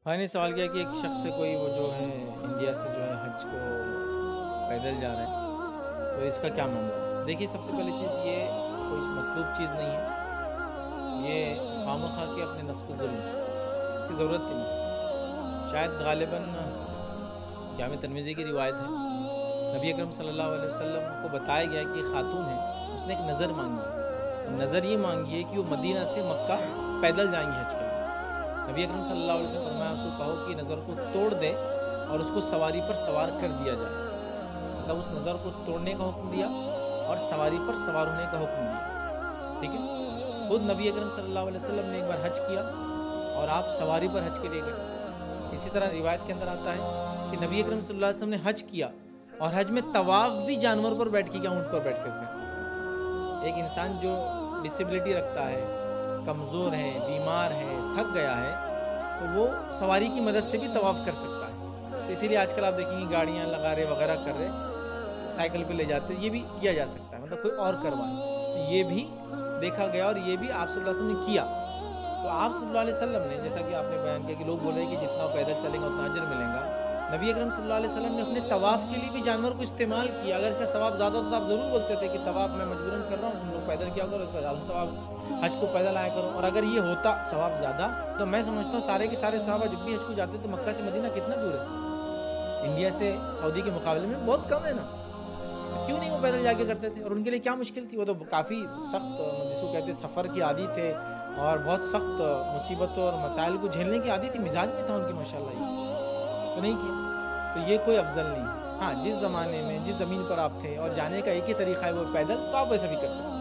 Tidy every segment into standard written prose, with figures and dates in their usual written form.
بھائی نے سوال کیا کہ ایک شخص سے کوئی وہ جو ہے انڈیا سے جو ہے حج کو پیدل جا رہا ہے تو اس کا کیا معاملہ ہے؟ دیکھیے، سب سے پہلی چیز یہ کوئی مطلوب چیز نہیں ہے، یہ خواہ کے اپنے نفس کو ظلم ہے، اس کی ضرورت ہی نہیں۔ شاید غالباً جامع ترمذی کی روایت ہے، نبی اکرم صلی اللہ علیہ وسلم کو بتایا گیا کہ خاتون ہے، اس نے ایک نظر مانگی ہے، اور نظر یہ مانگی ہے کہ وہ مدینہ سے مکہ پیدل جائیں گے حج کے لیے۔ نبی اکرم صلی اللہ علیہ وسلم فرمایا، اس کو کہو کہ نظر کو توڑ دے اور اس کو سواری پر سوار کر دیا جائے، مطلب اس نظر کو توڑنے کا حکم دیا اور سواری پر سوار ہونے کا حکم دیا، ٹھیک ہے۔ خود نبی اکرم صلی اللہ علیہ وسلم نے ایک بار حج کیا اور آپ سواری پر حج کے لیے گئے۔ اسی طرح روایت کے اندر آتا ہے کہ نبی اکرم صلی اللہ علیہ وسلم نے حج کیا اور حج میں طواف بھی جانور پر بیٹھ کے کیا، اونٹ پر بیٹھ کے کیا۔ ایک انسان جو ڈسیبلٹی رکھتا ہے، کمزور ہے، بیمار ہے، تھک گیا ہے، تو وہ سواری کی مدد سے بھی طواف کر سکتا ہے۔ تو اسی لیے آج کل آپ دیکھیں گے گاڑیاں لگا رہے وغیرہ کر رہے، سائیکل پہ لے جاتے، یہ بھی کیا جا سکتا ہے، مطلب کوئی اور کروائے، تو یہ بھی دیکھا گیا اور یہ بھی آپ صلی اللہ علیہ وسلم نے کیا۔ تو آپ صلی اللہ علیہ وسلم نے، جیسا کہ آپ نے بیان کیا کہ لوگ بول رہے ہیں کہ جتنا پیدل چلیں گا اتنا اجر ملے گا، نبی اکرم صلی اللہ علیہ وسلم نے اپنے طواف کے لیے بھی جانور کو استعمال کیا۔ اگر اس کا ثواب زیادہ ہوتا تو آپ ضرور بولتے تھے کہ طواف میں مجبوراً کر رہا ہوں، تم لوگ پیدل کیا کرو، اس کا زیادہ ثواب، حج کو پیدل آیا کرو۔ اور اگر یہ ہوتا ثواب زیادہ تو میں سمجھتا ہوں سارے کے سارے صحابہ جب بھی حج کو جاتے تو مکہ سے مدینہ کتنا دور ہے؟ انڈیا سے سعودی کے مقابلے میں بہت کم ہے نا، کیوں نہیں وہ پیدل جا کے کرتے تھے؟ اور ان کے لیے کیا مشکل تھی؟ وہ تو کافی سخت، جس کو کہتے ہیں سفر کی عادی تھے اور بہت سخت مصیبتوں اور مسائل کو جھیلنے کی عادی تھی، مزاج میں تھا ان کی ماشاءاللہ، یہ تو نہیں کیا۔ تو یہ کوئی افضل نہیں ہے۔ ہاں، جس زمانے میں جس زمین پر آپ تھے اور جانے کا ایک ہی طریقہ ہے وہ پیدل، تو آپ ویسا بھی کر سکتے ہیں۔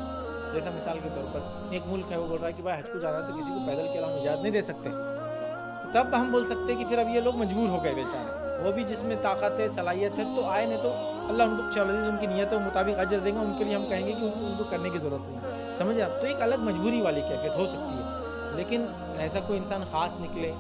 جیسا مثال کے طور پر ایک ملک ہے، وہ بول رہا ہے کہ بھائی حج کو جانا ہے تو کسی کو پیدل کے علاوہ اجازت نہیں دے سکتے، تو تب ہم بول سکتے ہیں کہ پھر اب یہ لوگ مجبور ہو گئے بیچارے، وہ بھی جس میں طاقت ہے، صلاحیت ہے تو آئے، نہیں تو اللہ ان کو چلو ان کی نیتوں کے مطابق اجر دے گا، ان کے لیے ہم کہیں گے کہ ان کو کرنے کی ضرورت نہیں، سمجھے آپ؟ تو ایک الگ مجبوری والی کیفیت ہو سکتی ہے، لیکن ایسا کوئی انسان خاص نکلے،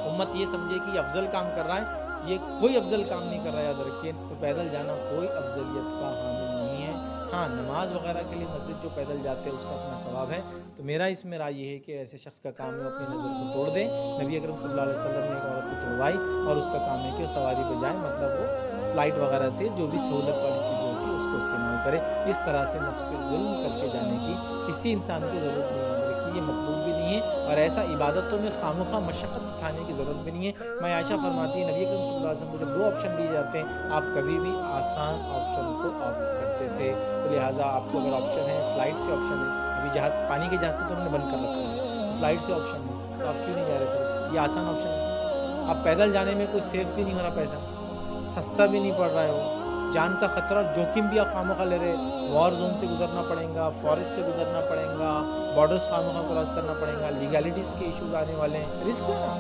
امت یہ سمجھے کہ یہ افضل کام کر رہا ہے، یہ کوئی افضل کام نہیں کر رہا ہے، یاد رکھیے۔ تو پیدل جانا کوئی افضلیت کا حامل نہیں ہے۔ ہاں، نماز وغیرہ کے لیے مسجد جو پیدل جاتے ہیں اس کا اپنا ثواب ہے۔ تو میرا اس میں رائے یہ ہے کہ ایسے شخص کا کام ہے اپنی نظر کو توڑ دے۔ نبی اکرم صلی اللہ علیہ وسلم نے ایک عورت کو توڑوائی اور اس کا کام ہے کہ سواری پہ جائے، مطلب وہ فلائٹ وغیرہ سے جو بھی سہولت والی چیزیں ہوتی ہیں اس کو استعمال کرے۔ اس طرح سے نفس پہ ظلم کر کے جانے کی کسی انسان کو ضرورت نہیں ہے، یہ مطلوب بھی نہیں ہے، اور ایسا عبادتوں میں خامخواہ مشقت اٹھانے کی ضرورت بھی نہیں ہے۔ میں عائشہ فرماتی ہے نبی اکرم صلی اللہ علیہ وسلم کو جب دو آپشن دیے جاتے ہیں آپ کبھی بھی آسان آپشن کو آپٹ کرتے تھے، تو لہٰذا آپ کو اگر آپشن ہے فلائٹ سے آپشن ہے، ابھی جہاز پانی کے جہاز سے تو انہوں نے بند کر رکھا ہے، فلائٹ سے آپشن ہے، تو آپ کیوں نہیں جا رہے تھے اس کو؟ یہ آسان آپشن ہے۔ آپ پیدل جانے میں کوئی سیف بھی نہیں ہو رہا پیسہ، سستا بھی نہیں پڑ رہا ہے، وہ جان کا خطرہ اور جوخم بھی آپ خامخواہ لے رہے، وار زون سے گزرنا پڑے گا، فارسٹ سے گزرنا پڑے گا، بارڈرز خامخواہ کراس کرنا پڑے گا، لیگیلٹیز کے ایشوز آنے والے ہیں، رسک ہے نا،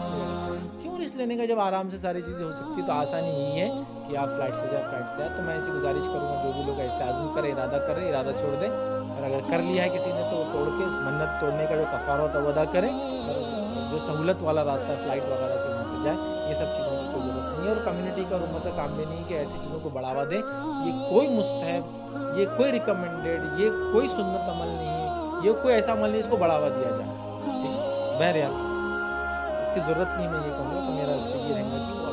کیوں رسک لینے کا جب آرام سے ساری چیزیں ہو سکتی؟ تو آسانی یہی ہے کہ آپ فلائٹ سے جائیں، فلائٹ سے آئے۔ تو میں ایسی گزارش کروں گا جو بھی لوگ ایسے عزم کرے، ارادہ کرے، ارادہ چھوڑ دیں، اور اگر کر لیا ہے کسی نے تو وہ توڑ کے اس منت توڑنے کا جو کفارہ ہوتا ہے وہ ادا کرے، اور جو سہولت والا راستہ ہے فلائٹ وغیرہ سے وہاں سے جائے۔ یہ سب چیزوں کی کوئی ضرورت نہیں ہے، اور کمیونٹی کا اور امت کا کام بھی نہیں کہ ایسی چیزوں کو بڑھاوا دیں۔ یہ کوئی مستحب، یہ کوئی ریکمنڈیڈ، یہ کوئی سنت عمل نہیں ہے، یہ کوئی ایسا عمل نہیں اس کو بڑھاوا دیا جائے، ٹھیک ہے؟ بہرحال اس کی ضرورت نہیں، میں یہ کہوں گا۔ تو میرا اس پہ یہ رہے گا کہ